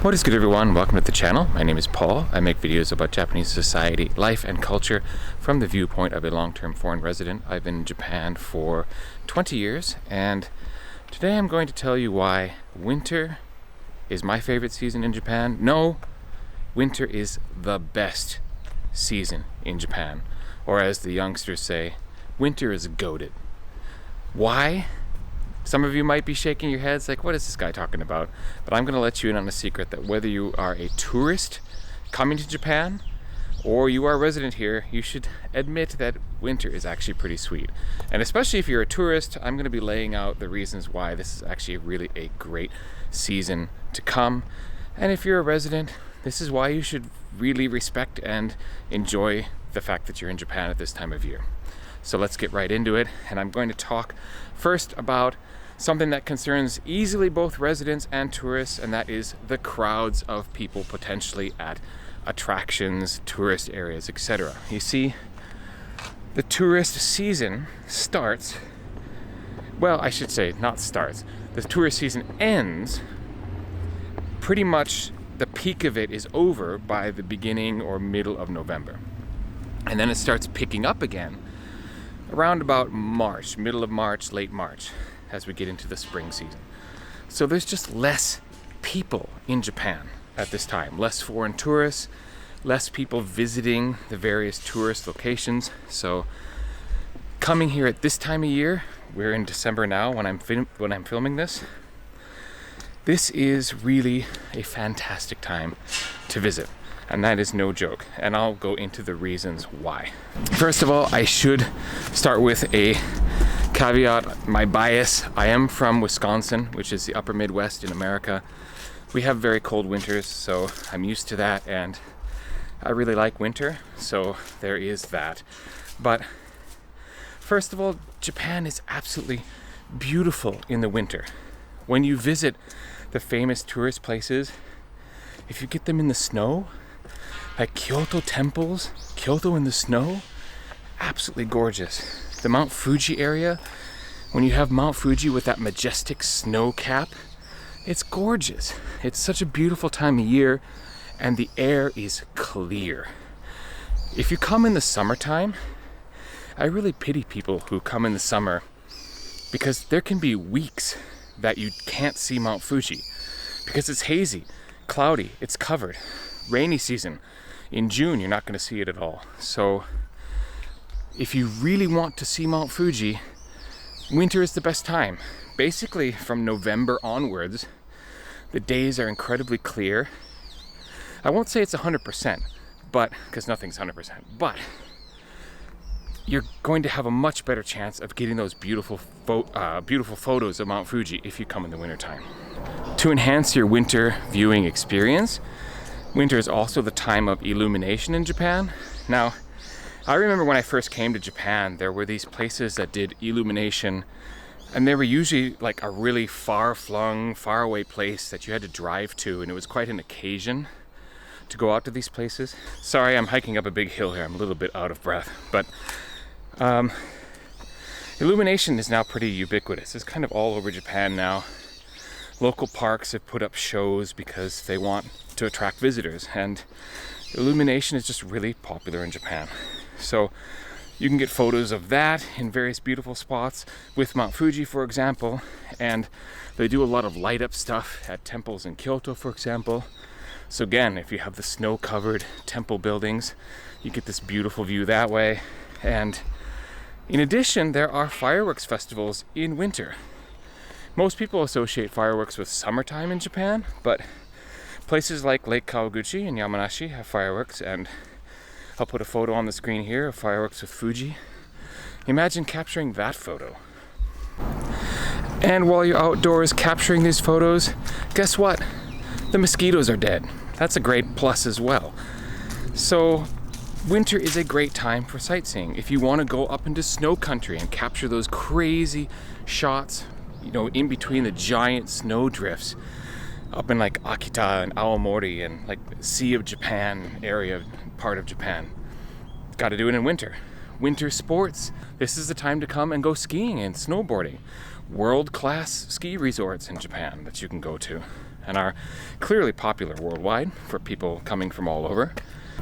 What is good, everyone? Welcome to the channel. My name is Paul. I make videos about Japanese society, life, and culture from the viewpoint of a long-term foreign resident. I've been in Japan for 20 years, and today I'm going to tell you why winter is my favorite season in Japan. No, winter is the best season in Japan. Or as the youngsters say, winter is goated. Why? Some of you might be shaking your heads like, what is this guy talking about? But I'm going to let you in on a secret that whether you are a tourist coming to Japan or you are a resident here, you should admit that winter is actually pretty sweet. And especially if you're a tourist, I'm going to be laying out the reasons why this is actually really a great season to come. And if you're a resident, this is why you should really respect and enjoy the fact that you're in Japan at this time of year. So let's get right into it, and I'm going to talk first about something that concerns easily both residents and tourists, and that is the crowds of people potentially at attractions, tourist areas, etc. You see, the tourist season starts, well, I should say not starts, the tourist season ends, pretty much the peak of it is over by the beginning or middle of November. And then it starts picking up again around about March, middle of March, late March, as we get into the spring season. So there's just less people in Japan at this time, less foreign tourists, less people visiting the various tourist locations. So coming here at this time of year, we're in December now when I'm filming this, this is really a fantastic time to visit. And that is no joke, and I'll go into the reasons why. First of all, I should start with a caveat, my bias. I am from Wisconsin, which is the upper Midwest in America. We have very cold winters, so I'm used to that, and I really like winter, so there is that. But first of all, Japan is absolutely beautiful in the winter. When you visit the famous tourist places, if you get them in the snow, like Kyoto temples, Kyoto in the snow, absolutely gorgeous. The Mount Fuji area, when you have Mount Fuji with that majestic snow cap, it's gorgeous. It's such a beautiful time of year, and the air is clear. If you come in the summertime, I really pity people who come in the summer, because there can be weeks that you can't see Mount Fuji because it's hazy, cloudy, it's covered. Rainy season, in June you're not going to see it at all. So if you really want to see Mount Fuji, winter is the best time. Basically from November onwards, the days are incredibly clear. I won't say it's 100%, but because nothing's 100%, but you're going to have a much better chance of getting those beautiful photos of Mount Fuji if you come in the wintertime. To enhance your winter viewing experience, winter is also the time of illumination in Japan. Now, I remember when I first came to Japan, there were these places that did illumination, and they were usually like a really far-flung, far-away place that you had to drive to, and it was quite an occasion to go out to these places. Sorry, I'm hiking up a big hill here. I'm a little bit out of breath, but illumination is now pretty ubiquitous. It's kind of all over Japan now. Local parks have put up shows because they want to attract visitors, and illumination is just really popular in Japan. So you can get photos of that in various beautiful spots with Mount Fuji, for example, and they do a lot of light up stuff at temples in Kyoto, for example. So again, if you have the snow covered temple buildings, you get this beautiful view that way. And in addition, there are fireworks festivals in winter. Most people associate fireworks with summertime in Japan, but places like Lake Kawaguchi in Yamanashi have fireworks, and I'll put a photo on the screen here of fireworks with Fuji. Imagine capturing that photo. And while you're outdoors capturing these photos, guess what? The mosquitoes are dead. That's a great plus as well. So winter is a great time for sightseeing. If you want to go up into snow country and capture those crazy shots, you know, in between the giant snow drifts up in like Akita and Aomori and like Sea of Japan area, part of Japan. Got to do it in winter. Winter sports, this is the time to come and go skiing and snowboarding. World-class ski resorts in Japan that you can go to. and are clearly popular worldwide for people coming from all over.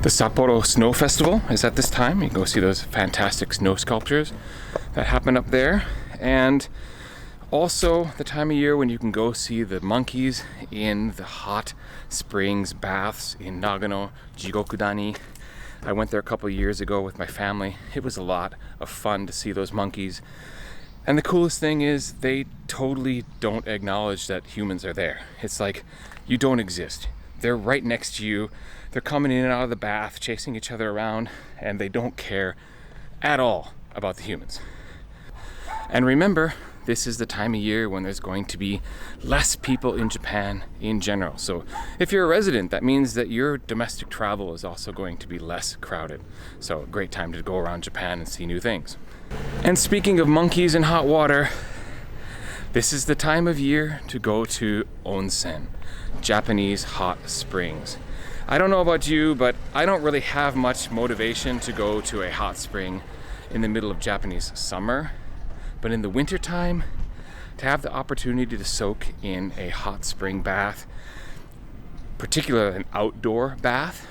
The Sapporo Snow Festival is at this time. You can go see those fantastic snow sculptures that happen up there. And also the time of year when you can go see the monkeys in the hot springs baths in Nagano, Jigokudani. I went there a couple of years ago with my family. It was a lot of fun to see those monkeys. And the coolest thing is they totally don't acknowledge that humans are there. It's like you don't exist. They're right next to you. They're coming in and out of the bath, chasing each other around, and they don't care at all about the humans. And remember, this is the time of year when there's going to be less people in Japan in general. So if you're a resident, that means that your domestic travel is also going to be less crowded. So a great time to go around Japan and see new things. And speaking of monkeys and hot water, this is the time of year to go to Onsen, Japanese hot springs. I don't know about you, but I don't really have much motivation to go to a hot spring in the middle of Japanese summer. But in the wintertime, to have the opportunity to soak in a hot spring bath, particularly an outdoor bath,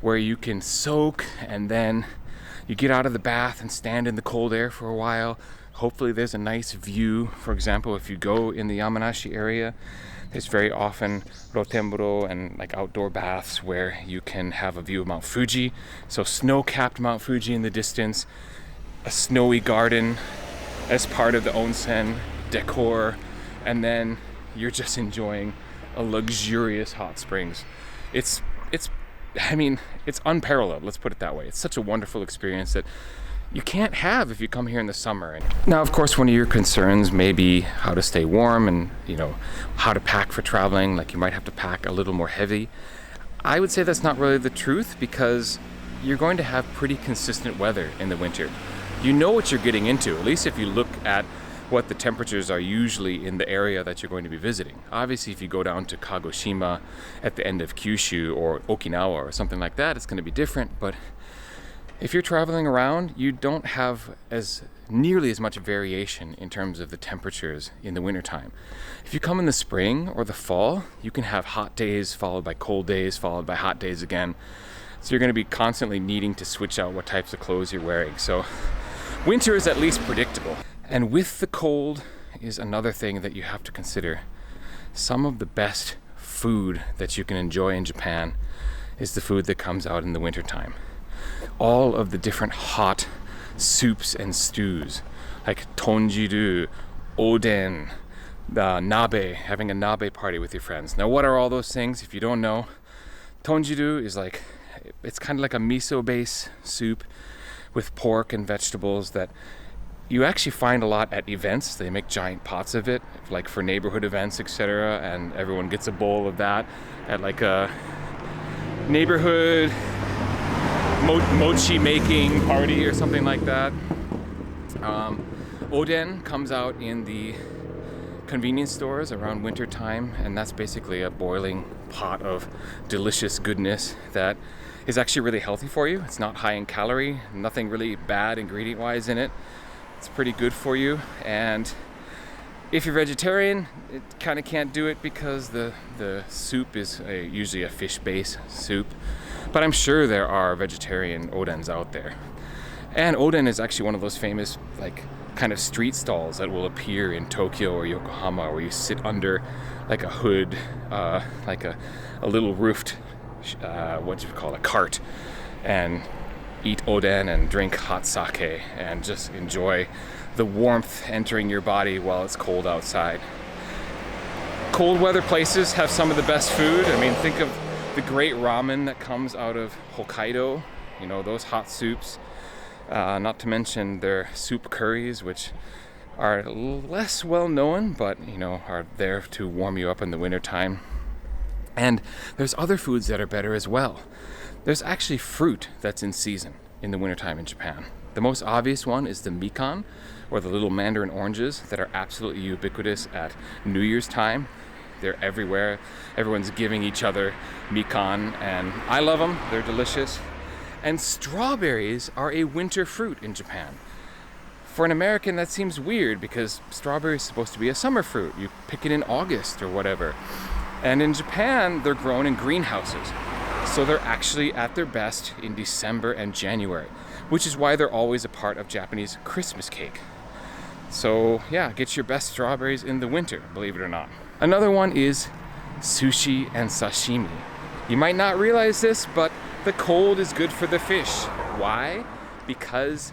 where you can soak and then you get out of the bath and stand in the cold air for a while. Hopefully there's a nice view. For example, if you go in the Yamanashi area, there's very often rotemburo and like outdoor baths where you can have a view of Mount Fuji. So snow-capped Mount Fuji in the distance, a snowy garden as part of the onsen decor, and then you're just enjoying a luxurious hot springs. It's unparalleled, let's put it that way. It's such a wonderful experience that you can't have if you come here in the summer. Now, of course, one of your concerns may be how to stay warm and, how to pack for traveling, like you might have to pack a little more heavy. I would say that's not really the truth because you're going to have pretty consistent weather in the winter. You know what you're getting into, at least if you look at what the temperatures are usually in the area that you're going to be visiting. Obviously, if you go down to Kagoshima at the end of Kyushu or Okinawa or something like that, it's going to be different. But if you're traveling around, you don't have nearly as much variation in terms of the temperatures in the wintertime. If you come in the spring or the fall, you can have hot days followed by cold days followed by hot days again. So you're going to be constantly needing to switch out what types of clothes you're wearing. So winter is at least predictable. And with the cold is another thing that you have to consider. Some of the best food that you can enjoy in Japan is the food that comes out in the wintertime. All of the different hot soups and stews, like tonjiru, oden, the nabe, having a nabe party with your friends. Now, what are all those things? If you don't know, tonjiru is it's kind of like a miso base soup with pork and vegetables that you actually find a lot at events. They make giant pots of it, like for neighborhood events, etc. And everyone gets a bowl of that at like a neighborhood mochi making party or something like that. Oden comes out in the convenience stores around winter time, and that's basically a boiling pot of delicious goodness that is actually really healthy for you. It's not high in calorie, nothing really bad ingredient wise in it. It's pretty good for you. And if you're vegetarian, it kind of can't do it because the soup is usually a fish-based soup. But I'm sure there are vegetarian odens out there. And oden is actually one of those famous kind of street stalls that will appear in Tokyo or Yokohama, where you sit under like a hood, like a little roofed, a cart, and eat oden and drink hot sake and just enjoy the warmth entering your body while it's cold outside. Cold weather places have some of the best food. I mean, think of the great ramen that comes out of Hokkaido, those hot soups. Not to mention their soup curries, which are less well known, but are there to warm you up in the wintertime. And there's other foods that are better as well. There's actually fruit that's in season in the wintertime in Japan. The most obvious one is the mikan, or the little mandarin oranges that are absolutely ubiquitous at New Year's time. They're everywhere. Everyone's giving each other mikan, and I love them. They're delicious. And strawberries are a winter fruit in Japan. For an American, that seems weird because strawberry is supposed to be a summer fruit. You pick it in August or whatever. And in Japan, they're grown in greenhouses. So they're actually at their best in December and January, which is why they're always a part of Japanese Christmas cake. So yeah, get your best strawberries in the winter, believe it or not. Another one is sushi and sashimi. You might not realize this, but the cold is good for the fish. Why? Because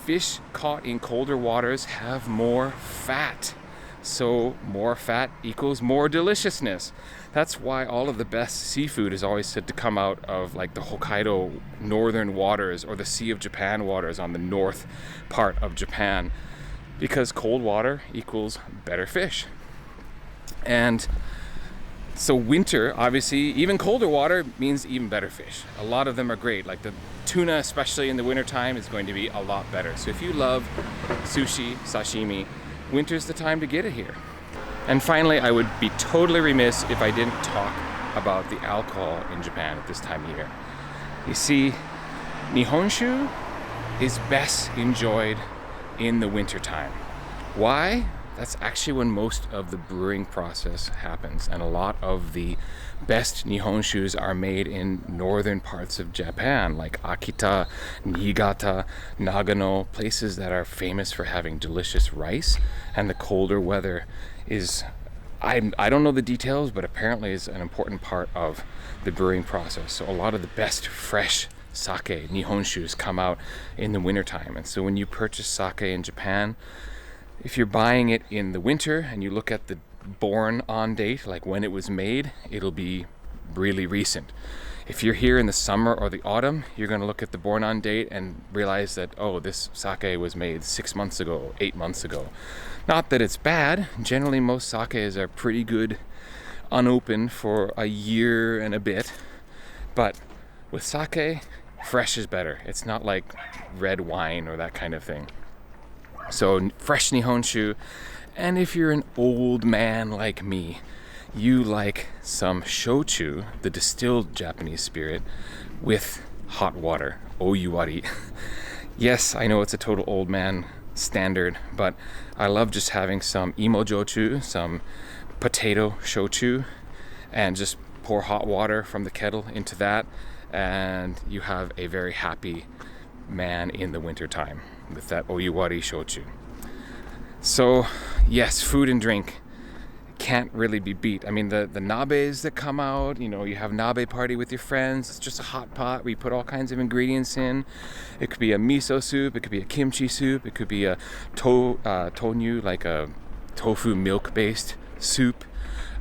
fish caught in colder waters have more fat. So more fat equals more deliciousness. That's why all of the best seafood is always said to come out of like the Hokkaido northern waters or the Sea of Japan waters on the north part of Japan, because cold water equals better fish. And so winter, obviously, even colder water means even better fish. A lot of them are great. Like the tuna, especially in the wintertime, is going to be a lot better. So if you love sushi, sashimi, winter's the time to get it here. And finally, I would be totally remiss if I didn't talk about the alcohol in Japan at this time of year. You see, Nihonshu is best enjoyed in the wintertime. Why? That's actually when most of the brewing process happens, and a lot of the best Nihonshus are made in northern parts of Japan, like Akita, Niigata, Nagano, places that are famous for having delicious rice, and the colder weather is, I don't know the details, but apparently is an important part of the brewing process. So a lot of the best fresh sake, Nihonshus, come out in the wintertime. And so when you purchase sake in Japan, if you're buying it in the winter and you look at the born on date, like when it was made, it'll be really recent. If you're here in the summer or the autumn, you're going to look at the born on date and realize that, oh, this sake was made 6 months ago, 8 months ago. Not that it's bad. Generally, most sakes are pretty good unopened for a year and a bit. But with sake, fresh is better. It's not like red wine or that kind of thing. So fresh Nihonshu, and if you're an old man like me, you like some shochu, the distilled Japanese spirit, with hot water, oyuwari. Yes, I know it's a total old man standard, but I love just having some imojochu, some potato shochu, and just pour hot water from the kettle into that, and you have a very happy man in the wintertime with that oyuwari shochu. So yes, food and drink can't really be beat. I mean, the nabes that come out, you know, you have nabe party with your friends. It's just a hot pot where you put all kinds of ingredients in. It could be a miso soup, it could be a kimchi soup, it could be a tonyu, like a tofu milk based soup.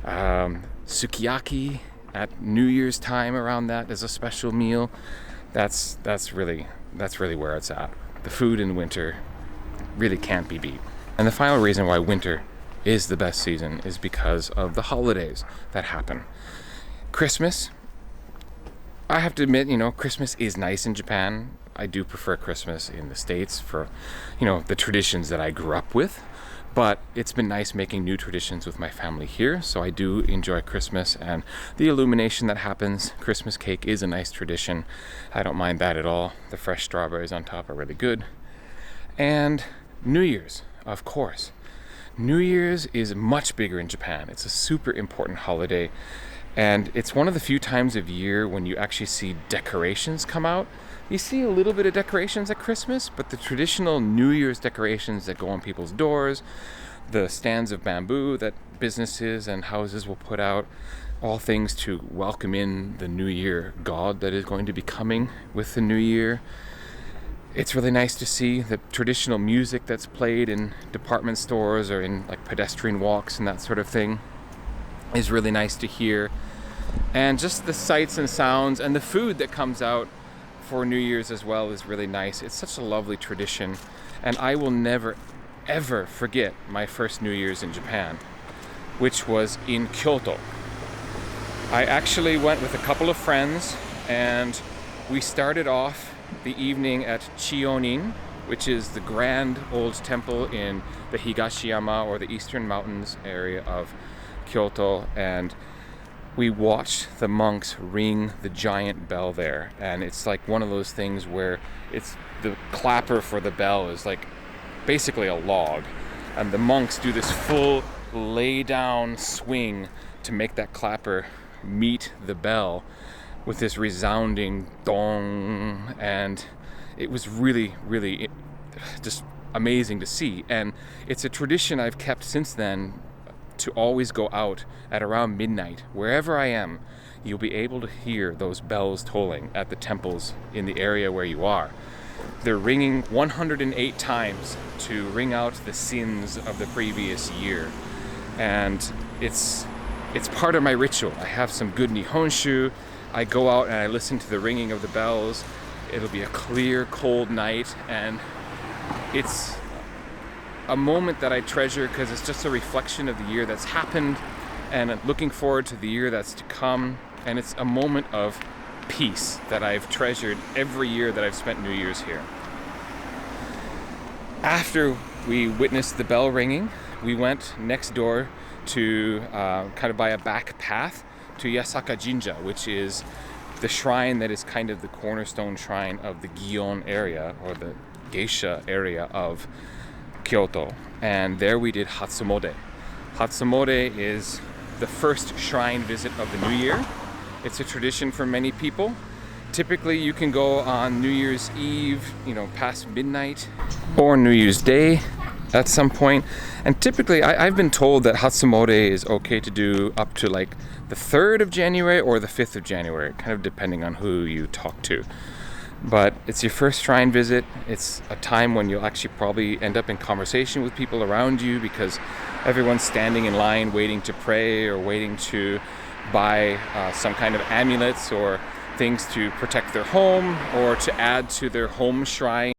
Sukiyaki at New Year's time around that is a special meal. That's really where it's at. The food in winter really can't be beat. And the final reason why winter is the best season is because of the holidays that happen. Christmas, I have to admit, you know, Christmas is nice in Japan. I do prefer Christmas in the States for, you know, the traditions that I grew up with. But it's been nice making new traditions with my family here, so I do enjoy Christmas, and the illumination that happens. Christmas cake is a nice tradition. I don't mind that at all. The fresh strawberries on top are really good. And New Year's, of course. New Year's is much bigger in Japan. It's a super important holiday, and it's one of the few times of year when you actually see decorations come out. You see a little bit of decorations at Christmas, but the traditional New Year's decorations that go on people's doors, the stands of bamboo that businesses and houses will put out, all things to welcome in the New Year god that is going to be coming with the New Year. It's really nice to see the traditional music that's played in department stores or in like pedestrian walks and that sort of thing is really nice to hear. And just the sights and sounds and the food that comes out for New Year's as well is really nice. It's such a lovely tradition, and I will never ever forget my first New Year's in Japan, which was in Kyoto. I actually went with a couple of friends, and we started off the evening at Chionin, which is the grand old temple in the Higashiyama or the Eastern Mountains area of Kyoto, and we watched the monks ring the giant bell there. And it's like one of those things where it's the clapper for the bell is like basically a log, and the monks do this full lay down swing to make that clapper meet the bell with this resounding dong, and it was really, really just amazing to see. And it's a tradition I've kept since then, to always go out at around midnight. Wherever I am, you'll be able to hear those bells tolling at the temples in the area where you are. They're ringing 108 times to ring out the sins of the previous year. And it's part of my ritual. I have some good nihonshu. I go out and I listen to the ringing of the bells. It'll be a clear, cold night, and it's a moment that I treasure because it's just a reflection of the year that's happened, and looking forward to the year that's to come. And it's a moment of peace that I've treasured every year that I've spent New Year's here. After we witnessed the bell ringing, we went next door to kind of by a back path to Yasaka Jinja, which is the shrine that is kind of the cornerstone shrine of the Gion area, or the geisha area of Kyoto. And there we did Hatsumode. Hatsumode is the first shrine visit of the new year. It's a tradition for many people. Typically you can go on New Year's Eve, past midnight, or New Year's Day at some point. And typically I've been told that Hatsumode is okay to do up to like the 3rd of January or the 5th of January, kind of depending on who you talk to. But it's your first shrine visit. It's a time when you'll actually probably end up in conversation with people around you, because everyone's standing in line waiting to pray or waiting to buy some kind of amulets or things to protect their home or to add to their home shrine.